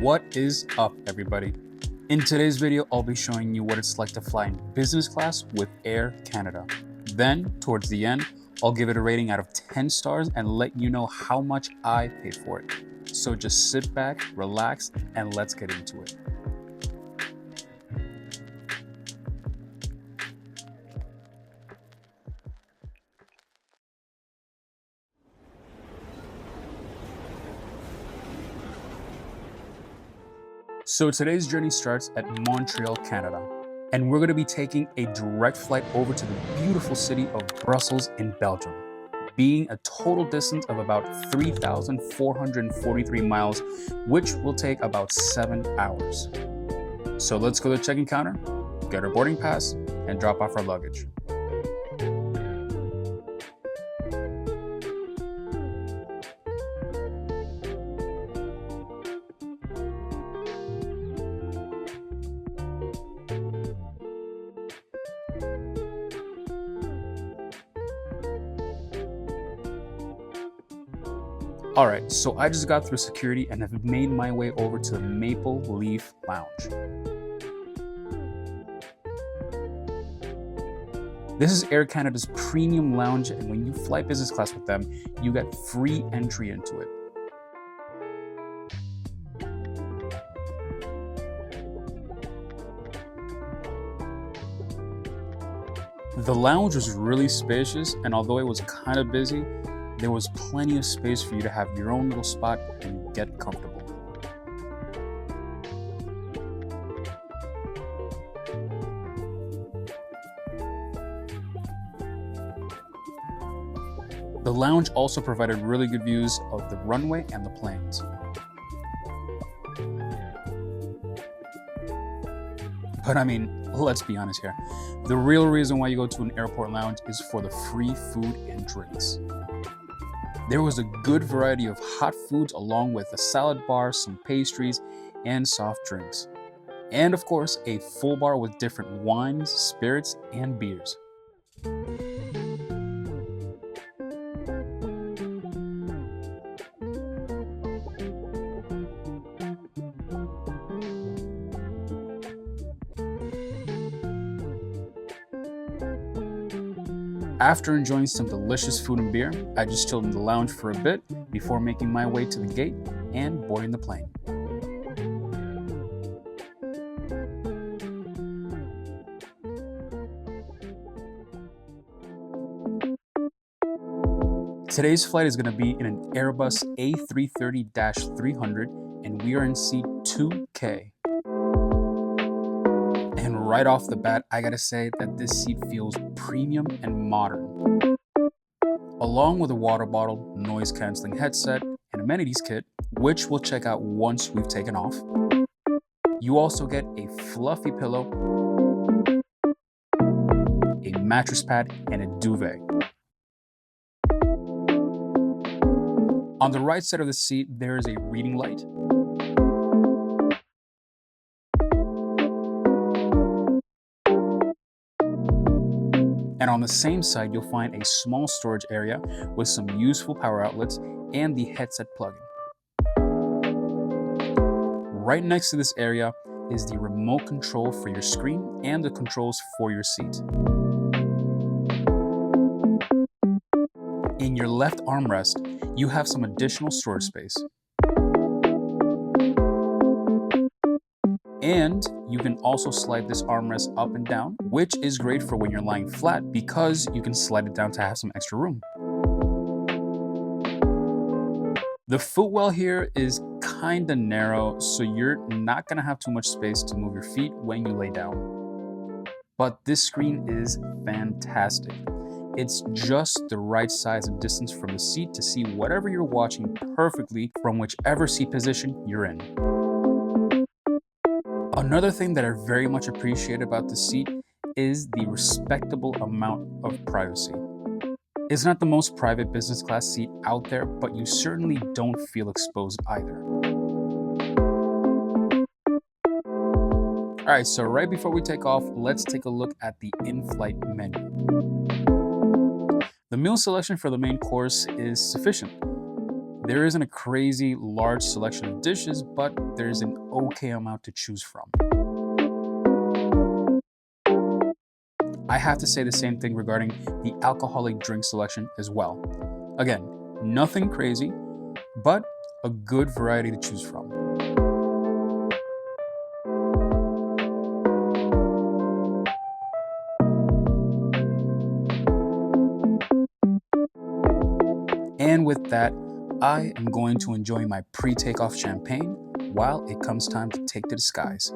What is up, everybody? In today's video, I'll be showing you what it's like to fly in business class with Air Canada. Then, towards the end, I'll give it a rating out of 10 stars and let you know how much I paid for it. So just sit back, relax, and let's get into it. So today's journey starts at Montreal, Canada, and we're going to be taking a direct flight over to the beautiful city of Brussels in Belgium, being a total distance of about 3,443 miles, which will take about 7 hours. So let's go to the check-in counter, get our boarding pass, and drop off our luggage. Alright, so I just got through security and have made my way over to the Maple Leaf Lounge. This is Air Canada's premium lounge, and when you fly business class with them, you get free entry into it. The lounge was really spacious, and although it was kind of busy, there was plenty of space for you to have your own little spot and get comfortable. The lounge also provided really good views of the runway and the planes. But I mean, let's be honest here. The real reason why you go to an airport lounge is for the free food and drinks. There was a good variety of hot foods along with a salad bar, some pastries, and soft drinks. And of course, a full bar with different wines, spirits, and beers. After enjoying some delicious food and beer, I just chilled in the lounge for a bit before making my way to the gate and boarding the plane. Today's flight is going to be in an Airbus A330-300, and we are in seat 2K. And right off the bat, I gotta say that this seat feels premium and modern. Along with a water bottle, noise cancelling headset, and amenities kit, which we'll check out once we've taken off, you also get a fluffy pillow, a mattress pad, and a duvet. On the right side of the seat, there is a reading light, and on the same side, you'll find a small storage area with some useful power outlets and the headset plug-in. Right next to this area is the remote control for your screen and the controls for your seat. In your left armrest, you have some additional storage space. And you can also slide this armrest up and down, which is great for when you're lying flat because you can slide it down to have some extra room. The footwell here is kinda narrow, so you're not gonna have too much space to move your feet when you lay down. But this screen is fantastic. It's just the right size and distance from the seat to see whatever you're watching perfectly from whichever seat position you're in. Another thing that I very much appreciate about this seat is the respectable amount of privacy. It's not the most private business class seat out there, but you certainly don't feel exposed either. Alright, so right before we take off, let's take a look at the in-flight menu. The meal selection for the main course is sufficient. There isn't a crazy large selection of dishes, but there's an okay amount to choose from. I have to say the same thing regarding the alcoholic drink selection as well. Again, nothing crazy, but a good variety to choose from. And with that, I am going to enjoy my pre-takeoff champagne while it comes time to take to the skies.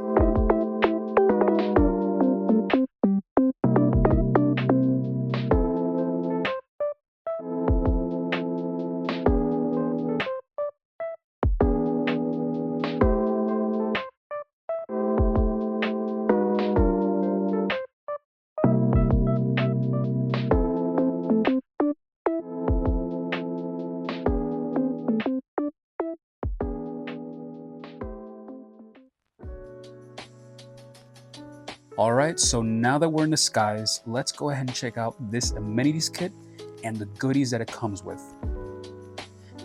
Alright, so now that we're in the skies, let's go ahead and check out this amenities kit and the goodies that it comes with.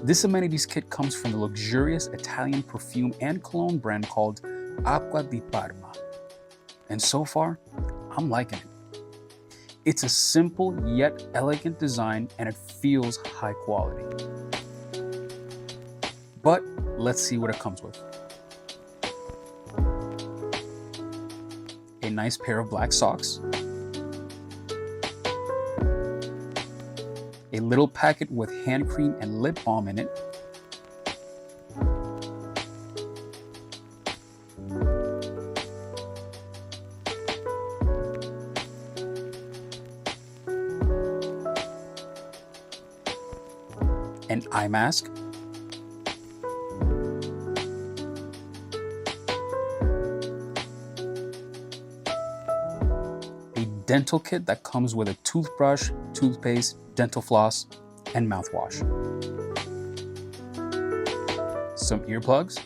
This amenities kit comes from the luxurious Italian perfume and cologne brand called Acqua di Parma. And so far, I'm liking it. It's a simple yet elegant design and it feels high quality. But let's see what it comes with. A nice pair of black socks, a little packet with hand cream and lip balm in it, an eye mask, dental kit that comes with a toothbrush, toothpaste, dental floss, and mouthwash. Some earplugs.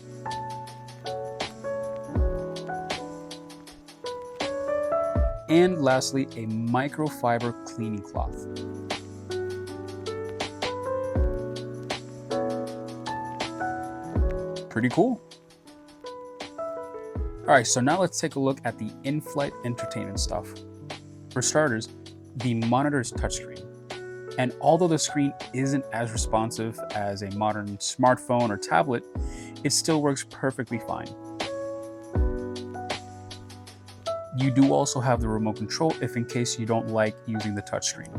And lastly, a microfiber cleaning cloth. Pretty cool. All right, so now let's take a look at the in-flight entertainment stuff. For starters, the monitor is touchscreen, and although the screen isn't as responsive as a modern smartphone or tablet, it still works perfectly fine. You do also have the remote control if in case you don't like using the touchscreen.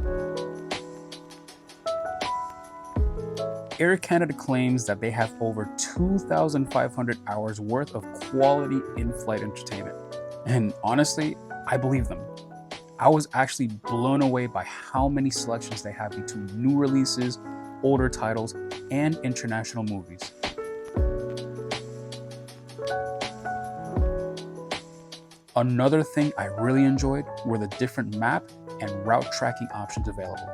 Air Canada claims that they have over 2,500 hours worth of quality in-flight entertainment, and honestly, I believe them. I was actually blown away by how many selections they have between new releases, older titles, and international movies. Another thing I really enjoyed were the different map and route tracking options available.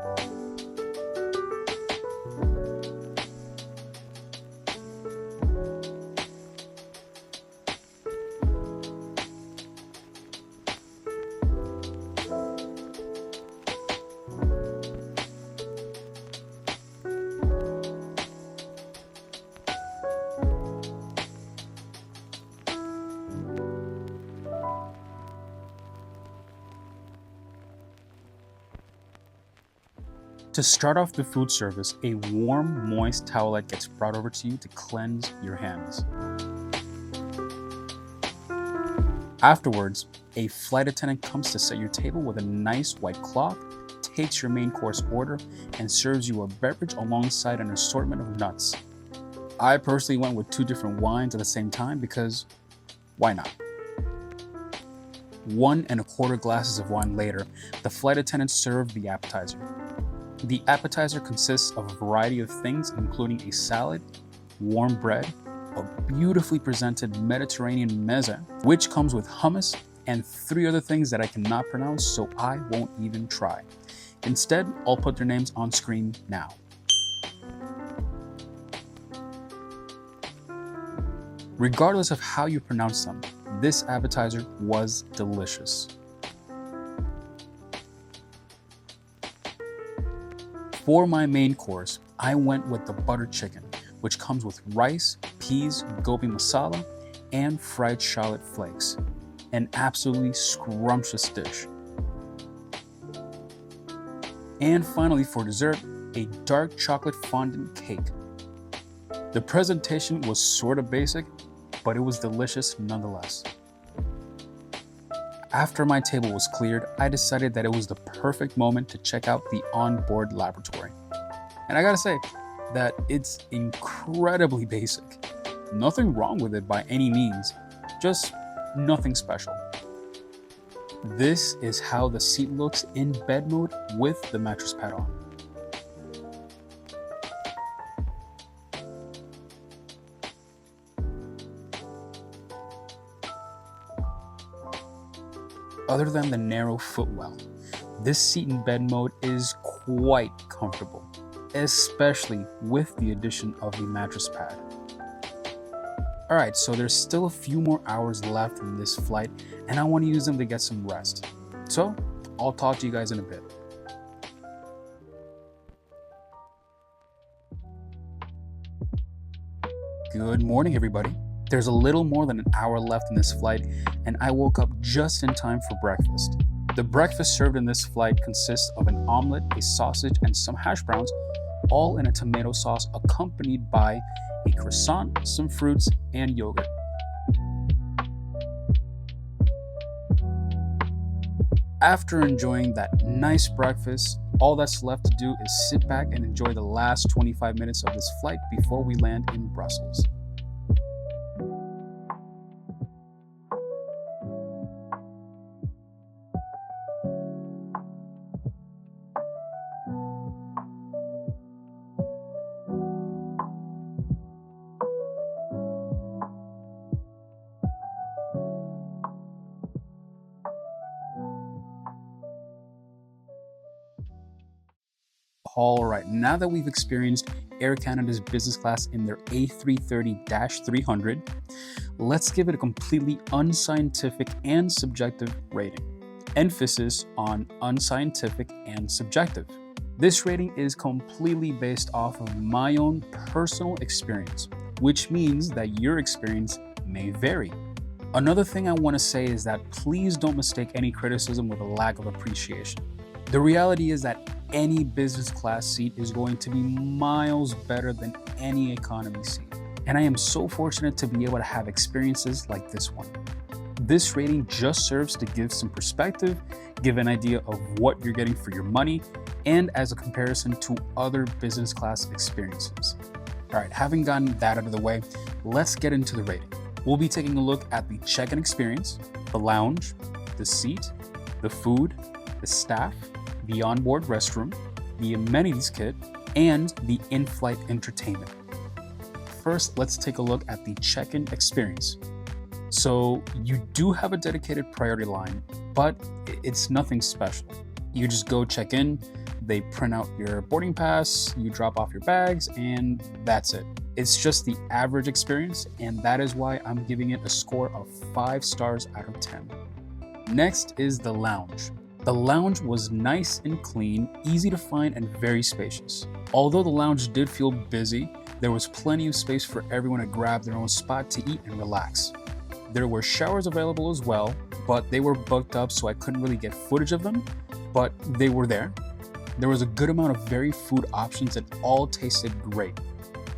To start off the food service, a warm, moist towelette gets brought over to you to cleanse your hands. Afterwards, a flight attendant comes to set your table with a nice white cloth, takes your main course order, and serves you a beverage alongside an assortment of nuts. I personally went with 2 different wines at the same time because why not? 1 1/4 glasses of wine later, the flight attendant served the appetizer. The appetizer consists of a variety of things, including a salad, warm bread, a beautifully presented Mediterranean meze, which comes with hummus, and 3 other things that I cannot pronounce, so I won't even try. Instead, I'll put their names on screen now. Regardless of how you pronounce them, this appetizer was delicious. For my main course, I went with the butter chicken, which comes with rice, peas, gobi masala, and fried shallot flakes. An absolutely scrumptious dish. And finally, for dessert, a dark chocolate fondant cake. The presentation was sort of basic, but it was delicious nonetheless. After my table was cleared, I decided that it was the perfect moment to check out the onboard laboratory. And I gotta say that it's incredibly basic. Nothing wrong with it by any means, just nothing special. This is how the seat looks in bed mode with the mattress pad on. Other than the narrow footwell, this seat in bed mode is quite comfortable, especially with the addition of the mattress pad. Alright, so there's still a few more hours left in this flight, and I want to use them to get some rest. So, I'll talk to you guys in a bit. Good morning, everybody. There's a little more than an hour left in this flight, and I woke up just in time for breakfast. The breakfast served in this flight consists of an omelet, a sausage, and some hash browns, all in a tomato sauce accompanied by a croissant, some fruits, and yogurt. After enjoying that nice breakfast, all that's left to do is sit back and enjoy the last 25 minutes of this flight before we land in Brussels. All right, now that we've experienced Air Canada's business class in their A330-300, let's give it a completely unscientific and subjective rating. Emphasis on unscientific and subjective. This rating is completely based off of my own personal experience, which means that your experience may vary. Another thing I want to say is that please don't mistake any criticism with a lack of appreciation. The reality is that any business class seat is going to be miles better than any economy seat. And I am so fortunate to be able to have experiences like this one. This rating just serves to give some perspective, give an idea of what you're getting for your money, and as a comparison to other business class experiences. All right, having gotten that out of the way, let's get into the rating. We'll be taking a look at the check-in experience, the lounge, the seat, the food, the staff, the onboard restroom, the amenities kit, and the in-flight entertainment. First, let's take a look at the check-in experience. So you do have a dedicated priority line, but it's nothing special. You just go check in, they print out your boarding pass, you drop off your bags, and that's it. It's just the average experience, and that is why I'm giving it a score of 5 stars out of 10. Next is the lounge. The lounge was nice and clean, easy to find, and very spacious. Although the lounge did feel busy, there was plenty of space for everyone to grab their own spot to eat and relax. There were showers available as well, but they were booked up so I couldn't really get footage of them, but they were there. There was a good amount of varied food options and all tasted great.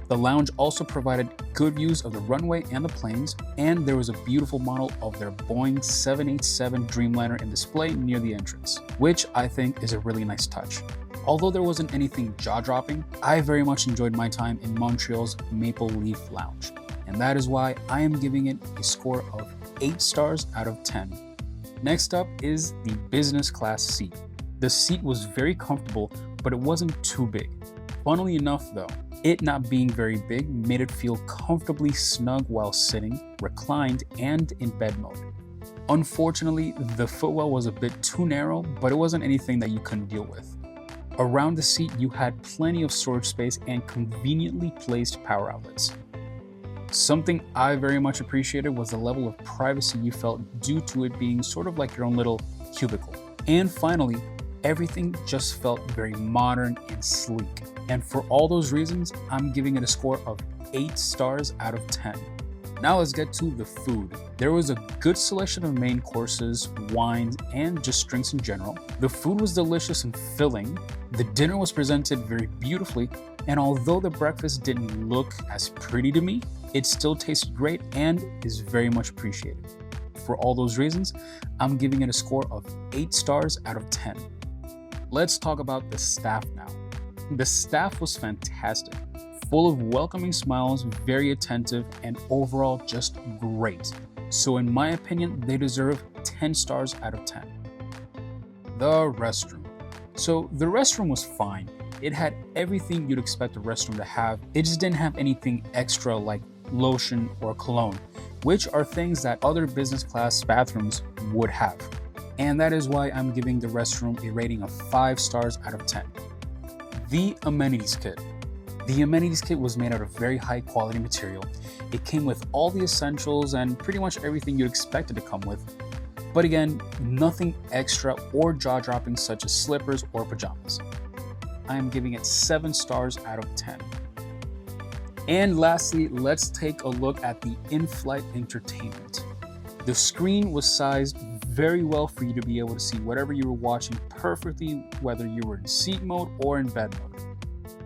The lounge also provided good views of the runway and the planes, and there was a beautiful model of their Boeing 787 Dreamliner in display near the entrance, which I think is a really nice touch. Although there wasn't anything jaw-dropping, I very much enjoyed my time in Montreal's Maple Leaf Lounge, and that is why I am giving it a score of 8 stars out of 10. Next up is the business class seat. The seat was very comfortable, but it wasn't too big. Funnily enough though, it not being very big made it feel comfortably snug while sitting, reclined, and in bed mode. Unfortunately, the footwell was a bit too narrow, but it wasn't anything that you couldn't deal with. Around the seat, you had plenty of storage space and conveniently placed power outlets. Something I very much appreciated was the level of privacy you felt due to it being sort of like your own little cubicle. And finally, Everything just felt very modern and sleek. And for all those reasons, I'm giving it a score of 8 stars out of 10. Now let's get to the food. There was a good selection of main courses, wines, and just drinks in general. The food was delicious and filling. The dinner was presented very beautifully, and although the breakfast didn't look as pretty to me, it still tasted great and is very much appreciated. For all those reasons, I'm giving it a score of 8 stars out of 10. Let's talk about the staff now. The staff was fantastic, full of welcoming smiles, very attentive, and overall just great. So in my opinion, they deserve 10 stars out of 10. The restroom. So the restroom was fine. It had everything you'd expect a restroom to have. It just didn't have anything extra like lotion or cologne, which are things that other business class bathrooms would have. And that is why I'm giving the restroom a rating of 5 stars out of 10. The amenities kit. The amenities kit was made out of very high quality material. It came with all the essentials and pretty much everything you'd expect it to come with. But again, nothing extra or jaw-dropping such as slippers or pajamas. I am giving it 7 stars out of 10. And lastly, let's take a look at the in-flight entertainment. The screen was sized very well for you to be able to see whatever you were watching perfectly, whether you were in seat mode or in bed mode.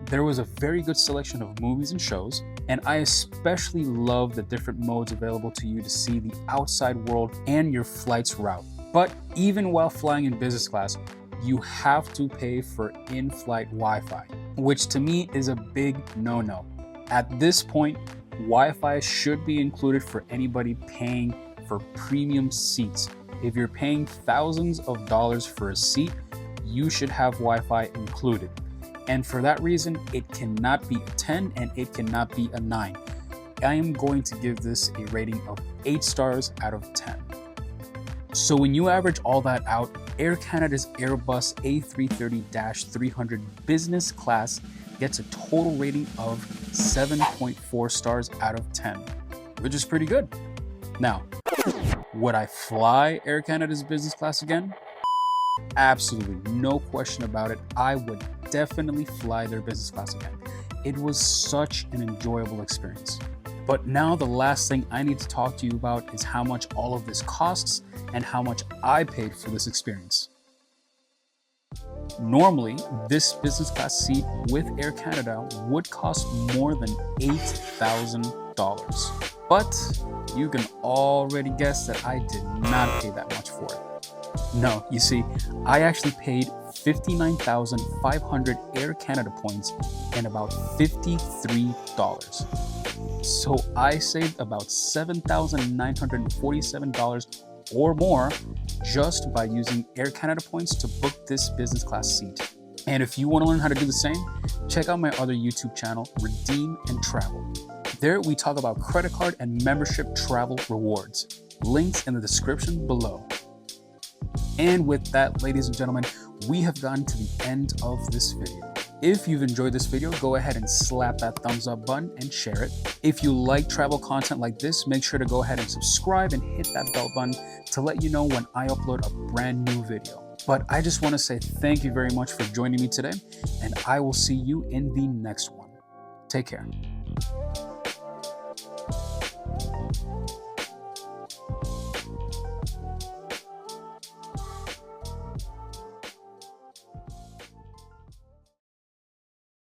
There was a very good selection of movies and shows, and I especially love the different modes available to you to see the outside world and your flight's route. But even while flying in business class, you have to pay for in-flight Wi-Fi, which to me is a big no-no. At this point, Wi-Fi should be included for anybody paying for premium seats. If you're paying thousands of dollars for a seat, you should have Wi-Fi included. And for that reason, it cannot be a 10 and it cannot be a 9. I am going to give this a rating of 8 stars out of 10. So when you average all that out, Air Canada's Airbus A330-300 business class gets a total rating of 7.4 stars out of 10, which is pretty good. Now, would I fly Air Canada's business class again? Absolutely, no question about it. I would definitely fly their business class again. It was such an enjoyable experience. But now the last thing I need to talk to you about is how much all of this costs and how much I paid for this experience. Normally, this business class seat with Air Canada would cost more than $8,000. But you can already guess that I did not pay that much for it. No, you see, I actually paid 59,500 Air Canada points and about $53. So I saved about $7,947 or more just by using Air Canada points to book this business class seat. And if you want to learn how to do the same, check out my other YouTube channel, Redeem and Travel. There we talk about credit card and membership travel rewards. Links in the description below. And with that, ladies and gentlemen, we have gotten to the end of this video. If you've enjoyed this video, go ahead and slap that thumbs up button and share it. If you like travel content like this, make sure to go ahead and subscribe and hit that bell button to let you know when I upload a brand new video. But I just want to say thank you very much for joining me today, and I will see you in the next one. Take care.